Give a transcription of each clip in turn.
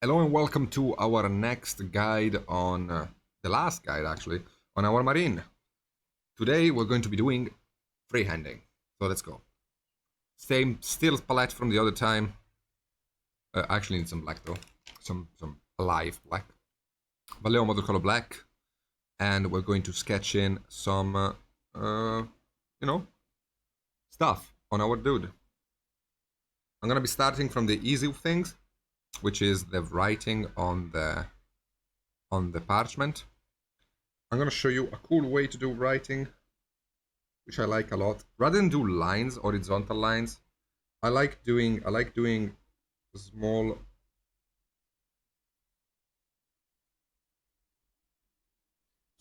Hello and welcome to our next guide on the last guide actually on our marine. Today we're going to be doing freehanding. So let's go. Same still palette from the other time. Actually need some black though. Some alive black. Vallejo watercolor black. And we're going to sketch in some uh, you know stuff on our dude. I'm gonna be starting from the easy things, which is the writing on the parchment. I'm gonna show you a cool way to do writing, which I like a lot. Rather than do lines, horizontal lines, I like doing small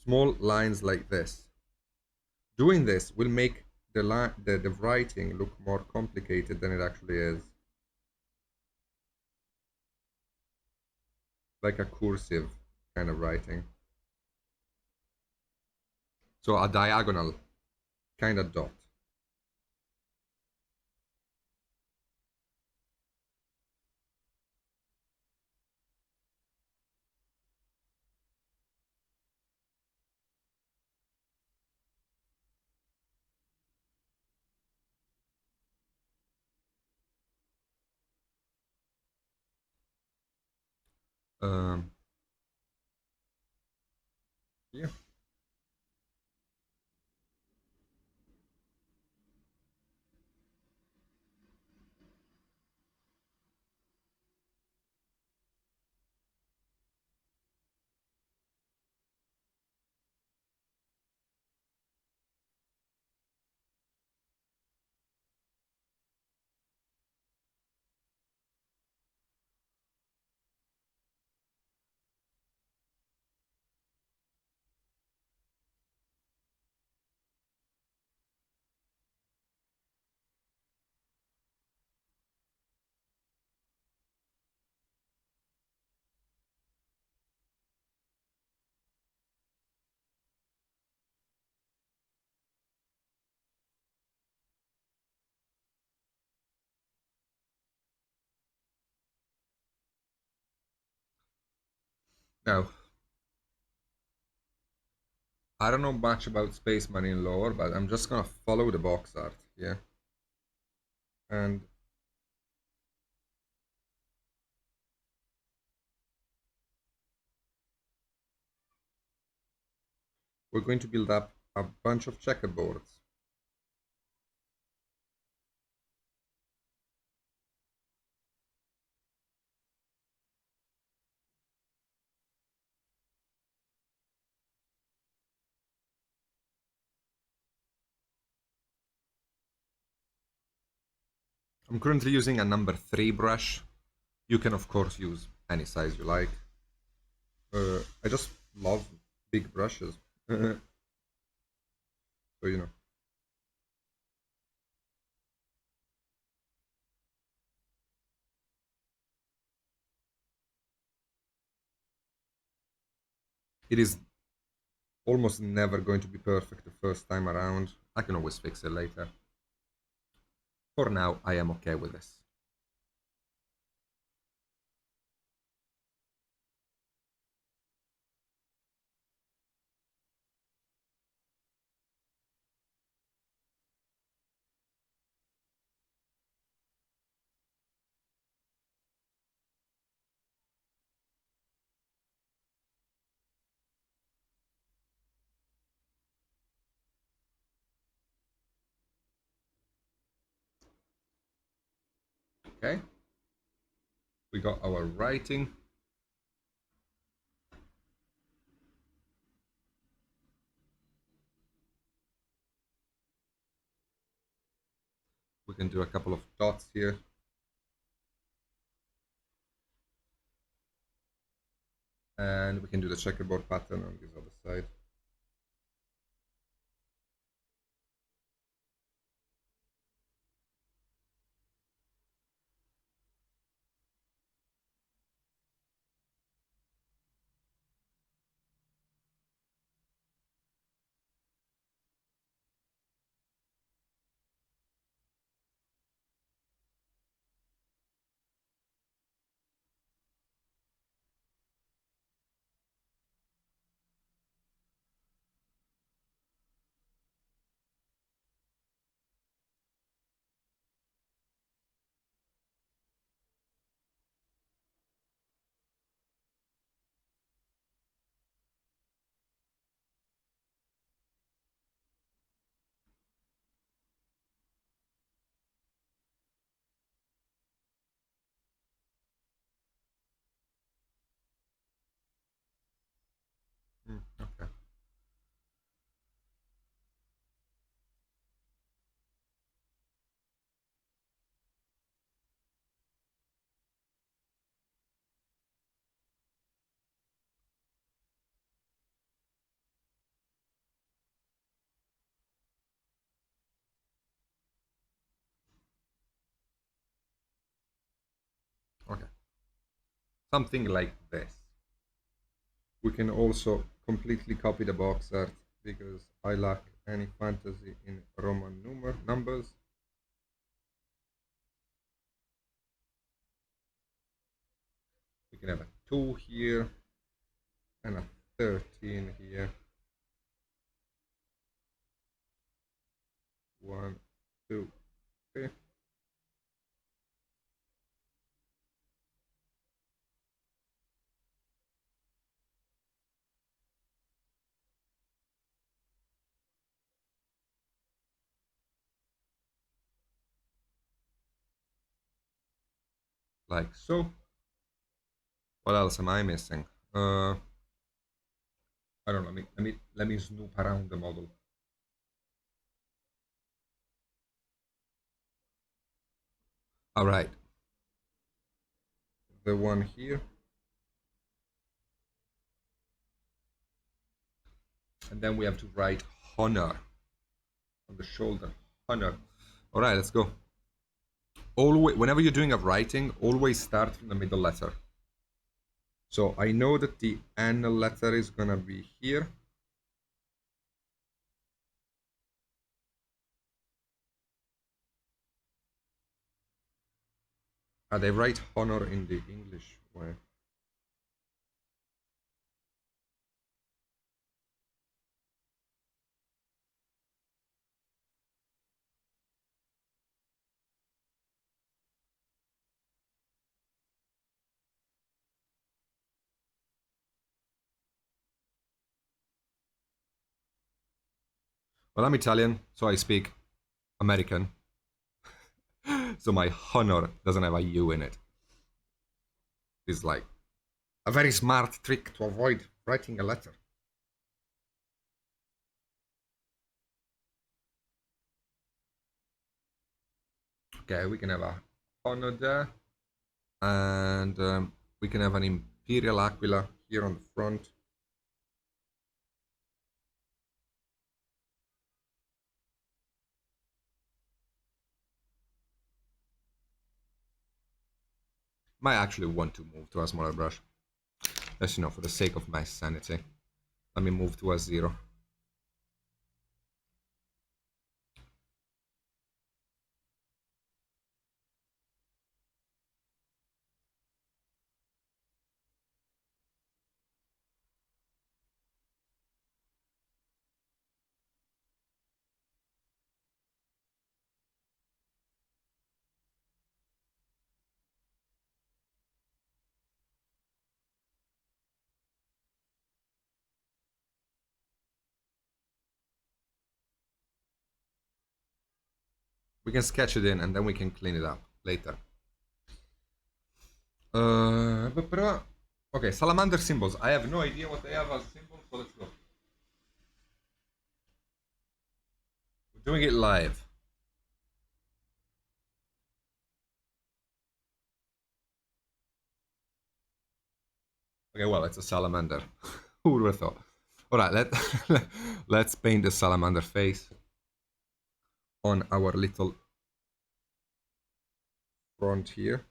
small lines like this. Doing this will make the writing look more complicated than it actually is. Like a cursive kind of writing. So a diagonal kind of dot. Um, yeah. Now, I don't know much about Space Marine lore, but I'm just gonna follow the box art, yeah? And we're going to build up a bunch of checkerboards. I'm currently using a number 3 brush. You can of course use any size you like. I just love big brushes. So you know. It is almost never going to be perfect the first time around. I can always fix it later. For now, I am okay with this. Okay, we got our writing. We can do a couple of dots here. And we can do the checkerboard pattern on this other side. something like this. We can also completely copy the box art because I lack any fantasy in Roman numbers. We can have a 2 here and a 13 here. 1, 2, 3. Like so. What else am I missing? I don't know. Let me snoop around the model. All right, the one here, and then we have to write honor on the shoulder. Honor. All right, let's go. Always, whenever you're doing a writing, always start from the middle letter. So I know that the N letter is gonna be here. They write honor in the English way. Well, I'm Italian, so I speak American. So my honor doesn't have a U in it. It's like a very smart trick to avoid writing a letter. Okay, we can have a honor there, and we can have an imperial aquila here on the front. Might actually want to move to a smaller brush. As you know, for the sake of my sanity. Let me move to a 0. We can sketch it in and then we can clean it up later. Okay, salamander symbols. I have no idea what they have as symbols, so let's go. We're doing it live. Okay, well, it's a salamander. Who would have thought? All right, let's paint the salamander face on our little front here.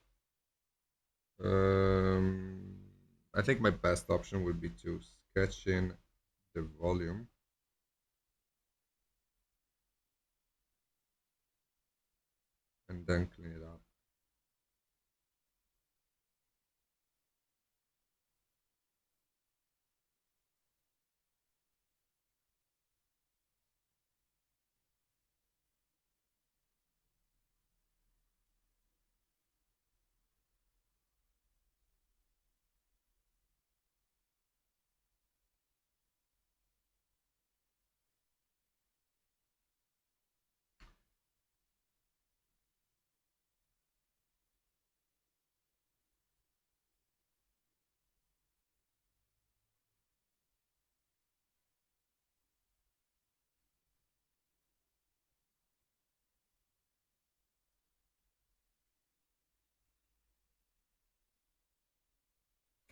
I think my best option would be to sketch in the volume. And then clean it up.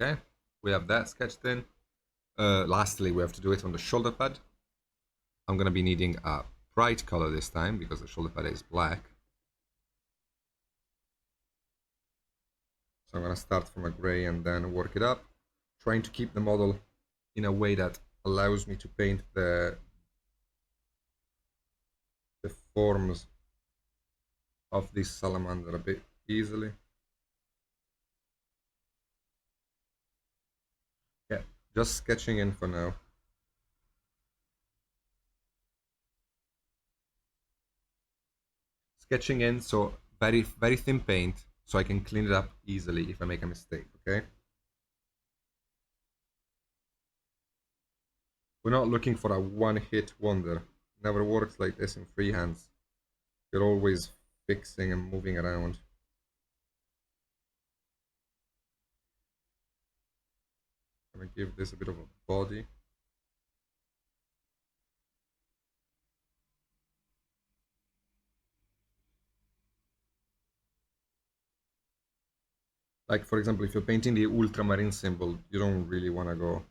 Okay, we have that sketched in. Lastly, we have to do it on the shoulder pad. I'm gonna be needing a bright color this time because the shoulder pad is black. So I'm going to start from a gray and then work it up, trying to keep the model in a way that allows me to paint the forms of this salamander a bit easily. Yeah, just sketching in for now. Sketching in, so very thin paint, so I can clean it up easily if I make a mistake, okay? We're not looking for a one-hit wonder. Never works like this in freehands. You're always fixing and moving around. I'm gonna give this a bit of a body. Like, for example, if you're painting the ultramarine symbol, you don't really want to go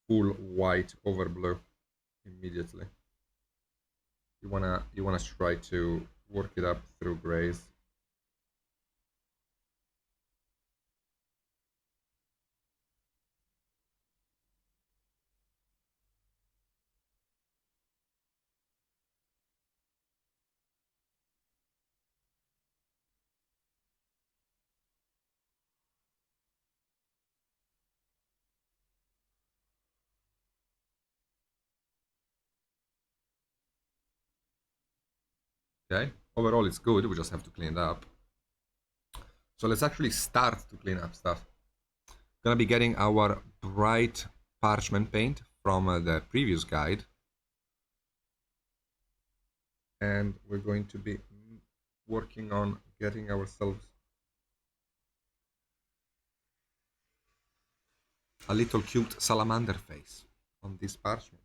full white over blue immediately. You wanna try to work it up through grays. Okay. Overall, it's good. We just have to clean it up. So let's actually start to clean up stuff. Gonna be getting our bright parchment paint from the previous guide, and we're going to be working on getting ourselves a little cute salamander face on this parchment.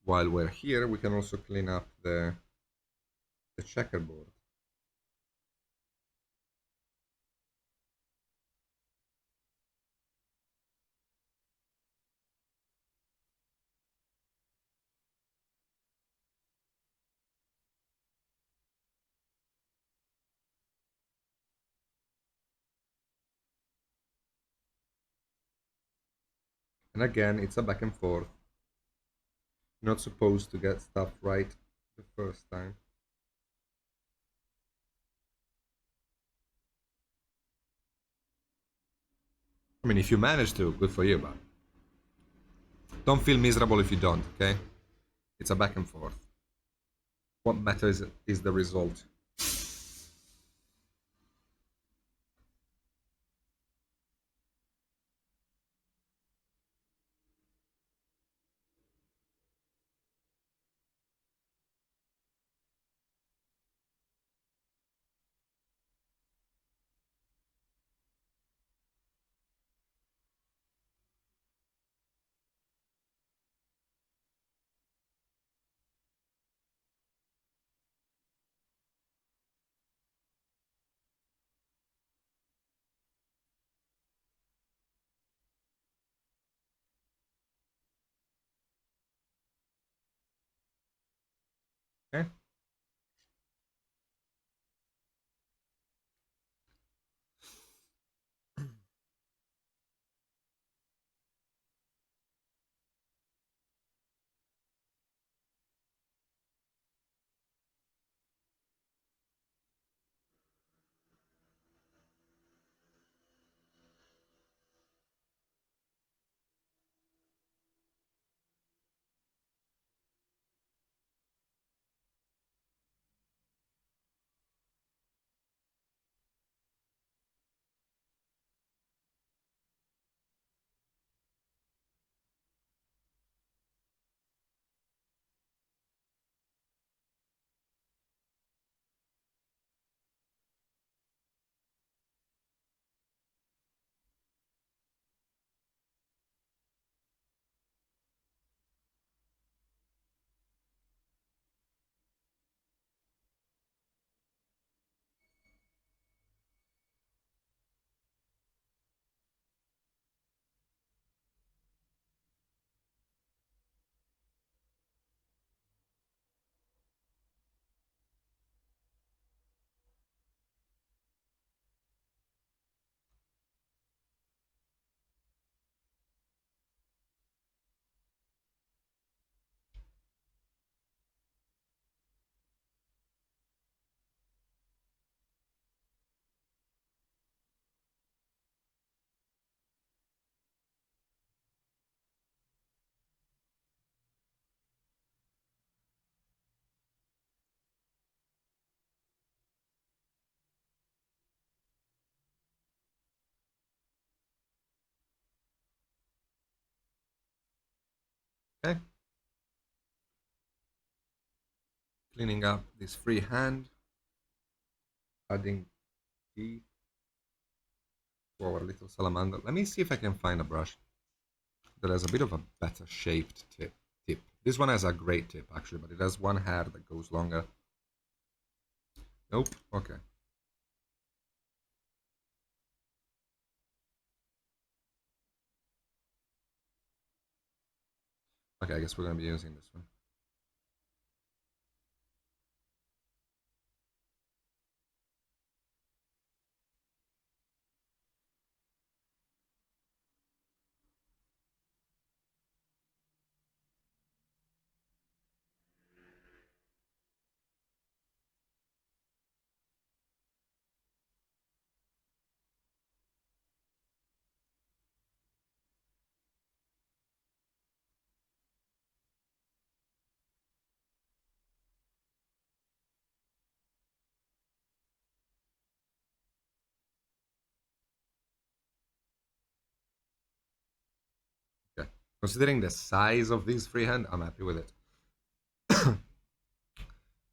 While we're here, we can also clean up the checkerboard. And again, it's a back and forth. You're not supposed to get stuff right the first time. I mean, if you manage to, good for you, but don't feel miserable if you don't, okay? It's a back and forth. What matters is the result. Okay? Okay, cleaning up this freehand, adding tea to our little salamander. Let me see if I can find a brush that has a bit of a better shaped tip. This one has a great tip actually, but it has one hair that goes longer. Nope. Okay. Okay, I guess we're gonna be using this one. Okay. Considering the size of this freehand, I'm happy with it.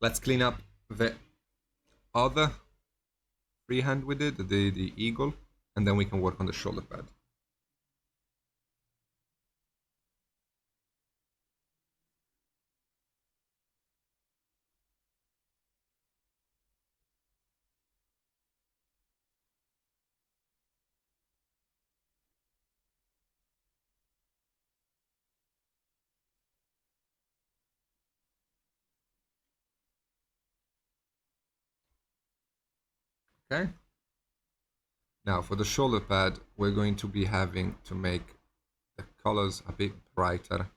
Let's clean up the other freehand we did, the eagle, and then we can work on the shoulder pad. Okay. Now for the shoulder pad, we're going to be having to make the colors a bit brighter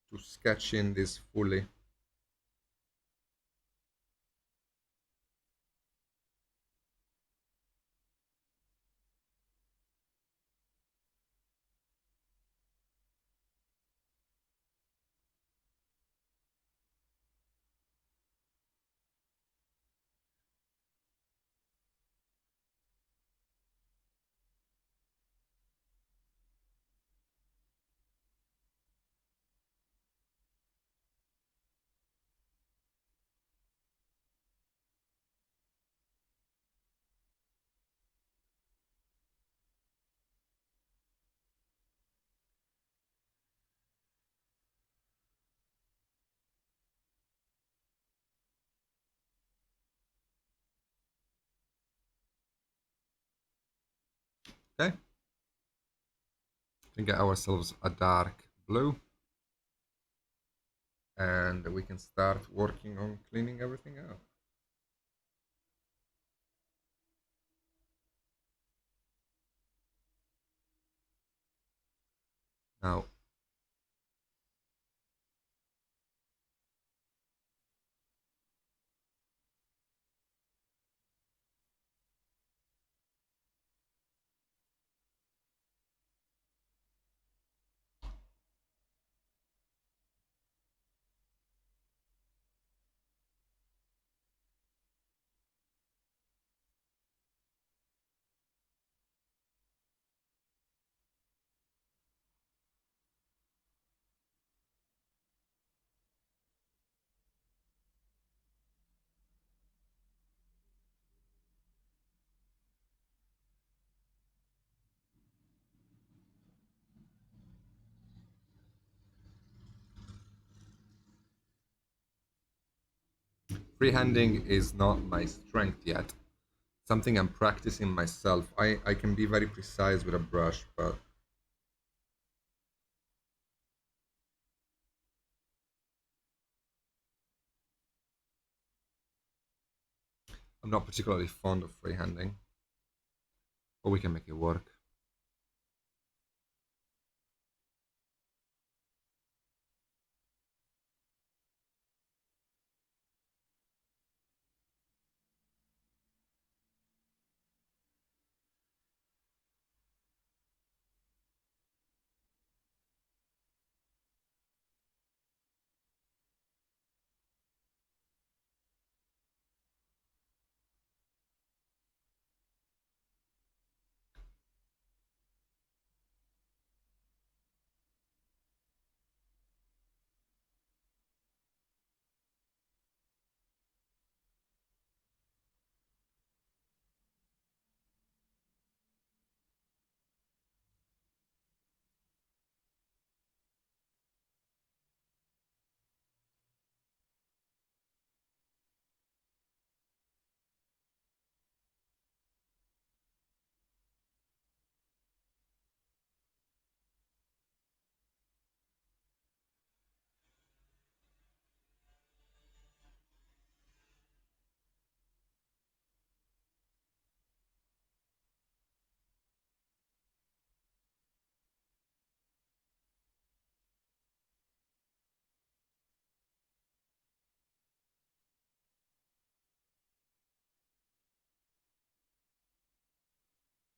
to sketch in this fully. Okay. And get ourselves a dark blue. And we can start working on cleaning everything up. Now, freehanding is not my strength yet. Something I'm practicing myself. I can be very precise with a brush, but I'm not particularly fond of freehanding. But we can make it work.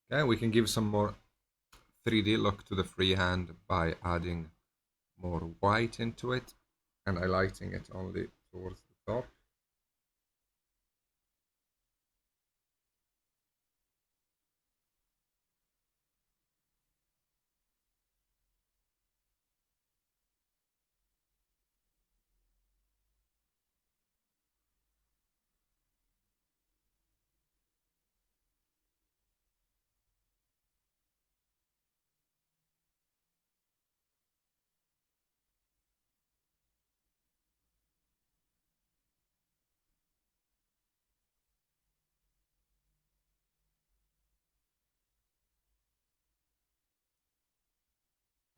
Okay, we can give some more 3D look to the freehand by adding more white into it and highlighting it only towards the top.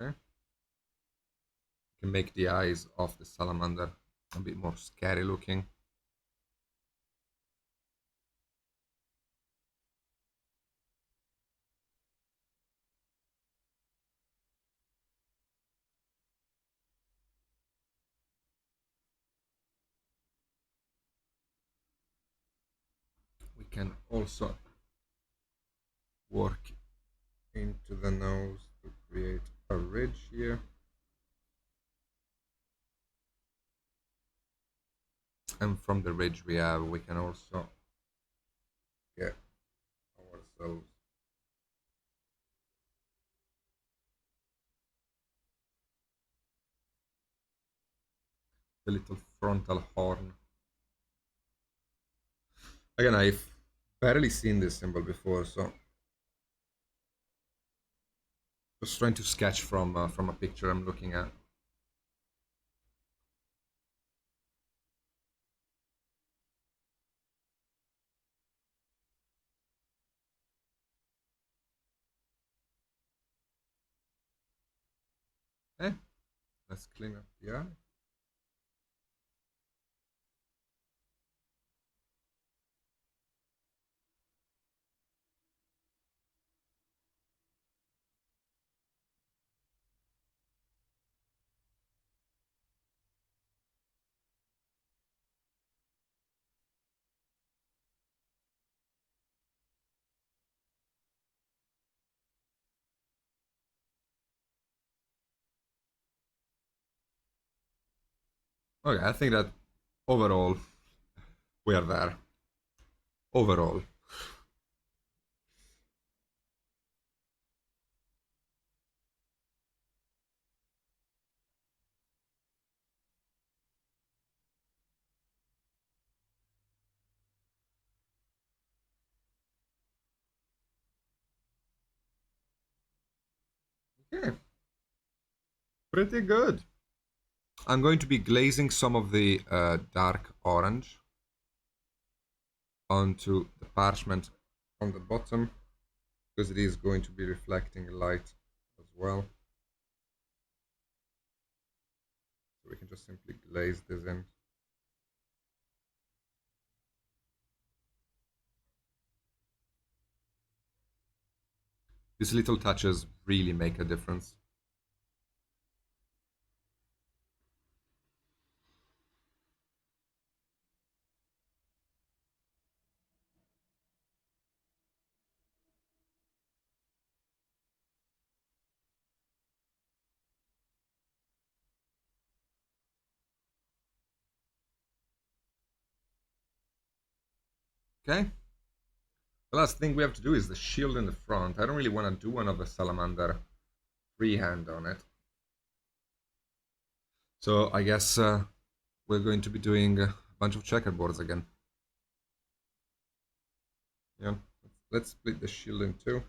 Okay, we can make the eyes of the salamander a bit more scary looking. We can also work into the nose to create a ridge here. And from the ridge we can also get ourselves the little frontal horn. Again, I've barely seen this symbol before, so just trying to sketch from a picture I'm looking at. Okay, let's clean up the eye. Okay, I think that overall we are there. Overall. Okay, pretty good. I'm going to be glazing some of the dark orange onto the parchment on the bottom because it is going to be reflecting light as well. So we can just simply glaze this in. These little touches really make a difference. Okay. The last thing we have to do is the shield in the front. I don't really want to do another salamander freehand on it. So I guess we're going to be doing a bunch of checkerboards again. Yeah. Let's split the shield in two.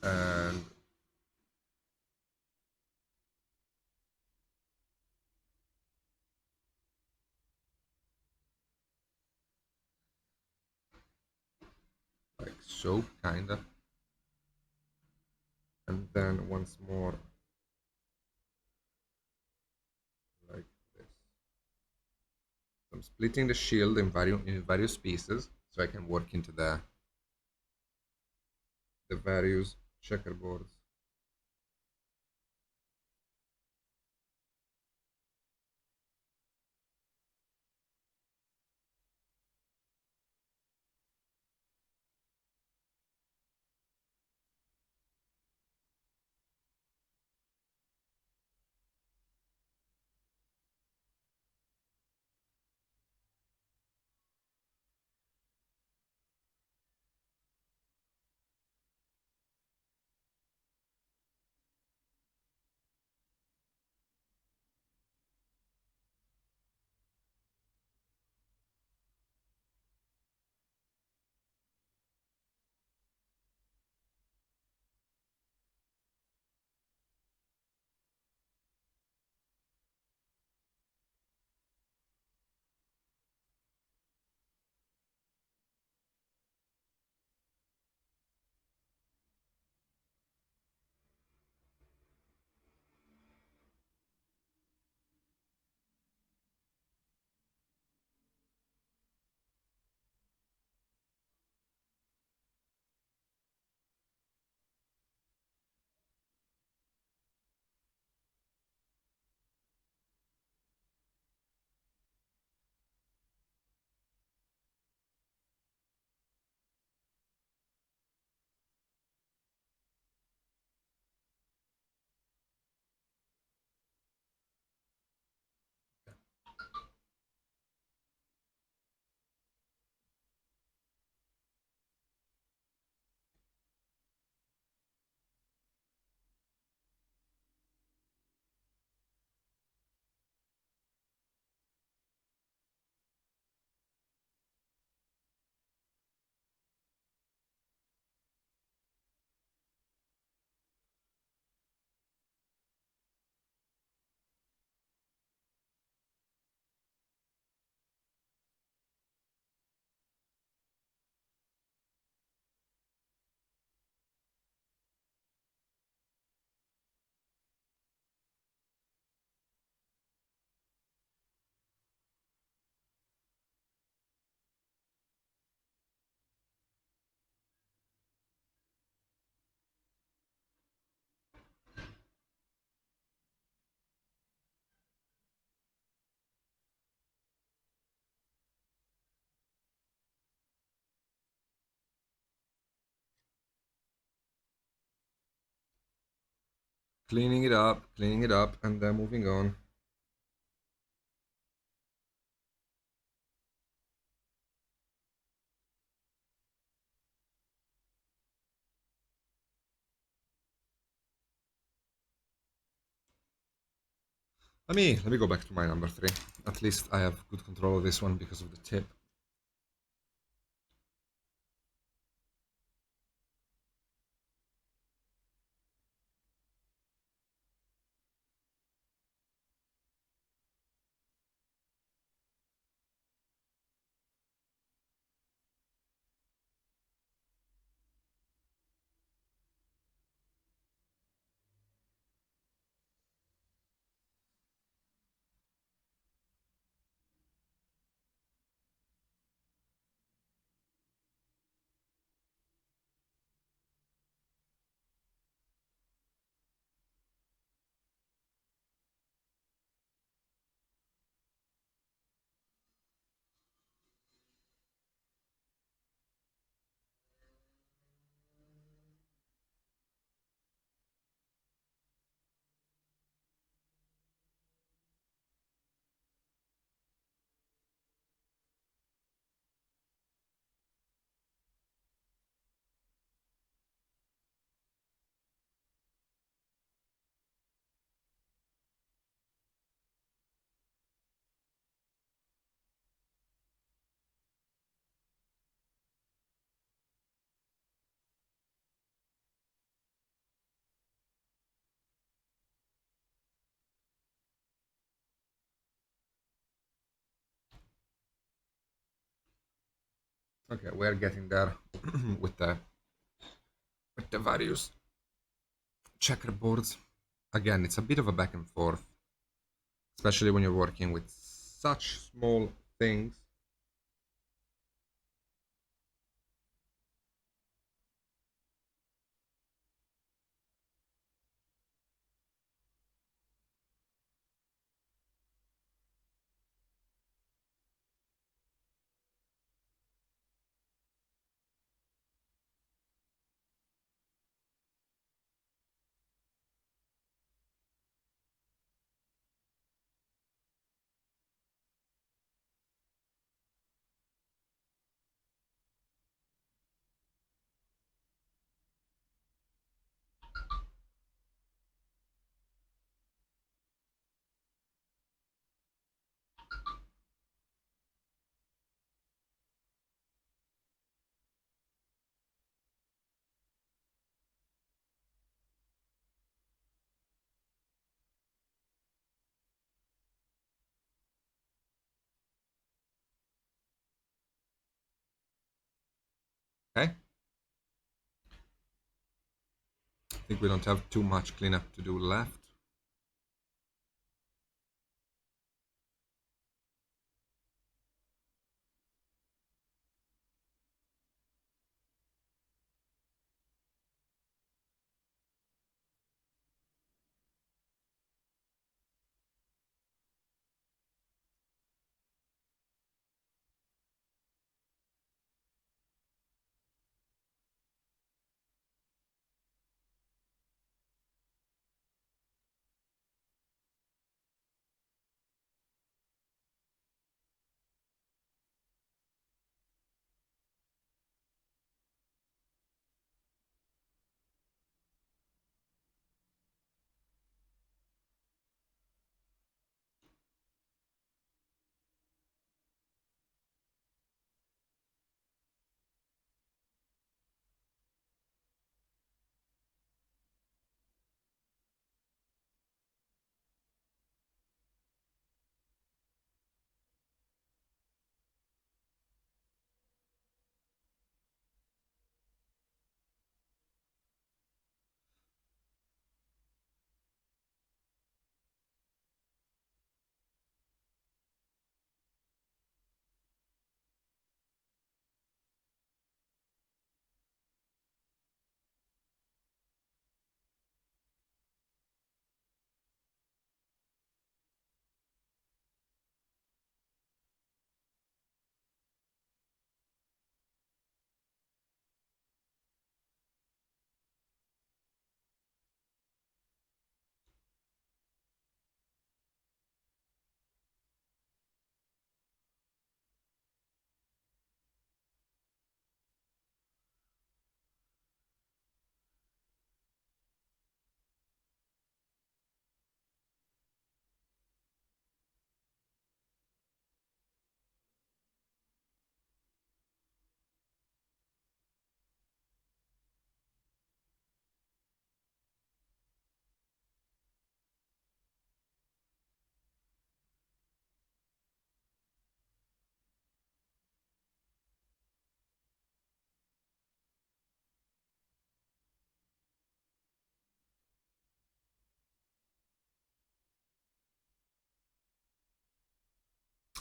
And like so, kinda. And then once more like this. So I'm splitting the shield in various pieces so I can work into the various checkerboards. cleaning it up, and then moving on. Let me go back to my number three. At least I have good control of this one because of the tip. Okay, we're getting there with the various checkerboards. Again, it's a bit of a back and forth, especially when you're working with such small things. Okay, I think we don't have too much cleanup to do left.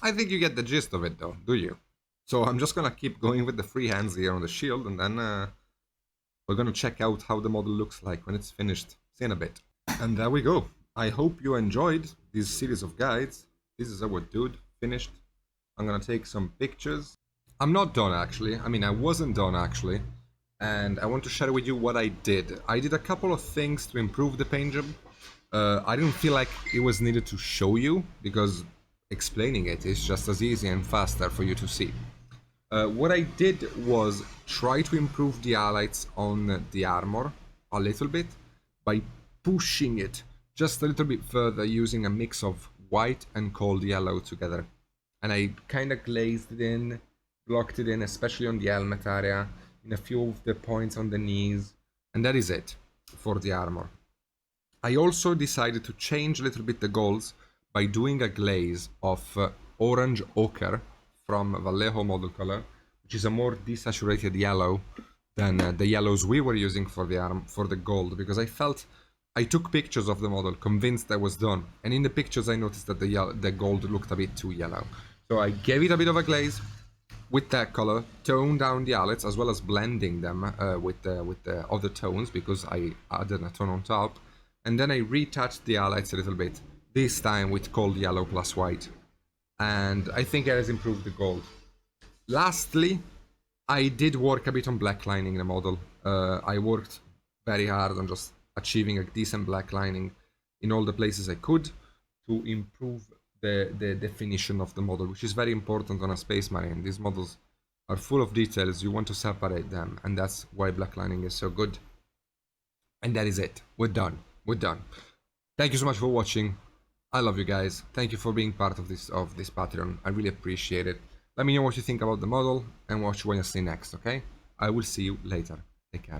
I think you get the gist of it though, do you? So I'm just gonna keep going with the freehands here on the shield, and then we're gonna check out how the model looks like when it's finished. See you in a bit. And there we go. I hope you enjoyed this series of guides. This is our dude finished. I'm gonna take some pictures. I'm not done actually. I mean, I wasn't done actually. And I want to share with you what I did. I did a couple of things to improve the paint job. I didn't feel like it was needed to show you because explaining it is just as easy and faster for you to see. What I did was try to improve the highlights on the armor a little bit by pushing it just a little bit further using a mix of white and cold yellow together. And I kind of glazed it in, blocked it in, especially on the helmet area, in a few of the points on the knees, and that is it for the armor. I also decided to change a little bit the golds by doing a glaze of orange ochre from Vallejo model color, which is a more desaturated yellow than the yellows we were using for the gold, because I took pictures of the model, convinced I was done, and in the pictures I noticed that the gold looked a bit too yellow. So I gave it a bit of a glaze with that color, toned down the highlights as well as blending them with the other tones because I added a tone on top, and then I retouched the highlights a little bit, this time with cold yellow plus white, and I think it has improved the gold. Lastly, I did work a bit on black lining the model. I worked very hard on just achieving a decent black lining in all the places I could to improve the definition of the model, which is very important on a Space Marine. These models are full of details, you want to separate them, and that's why black lining is so good. And that is it. We're done. We're done. Thank you so much for watching. I love you guys. Thank you for being part of this Patreon. I really appreciate it. Let me know what you think about the model and what you want to see next, okay? I will see you later. Take care.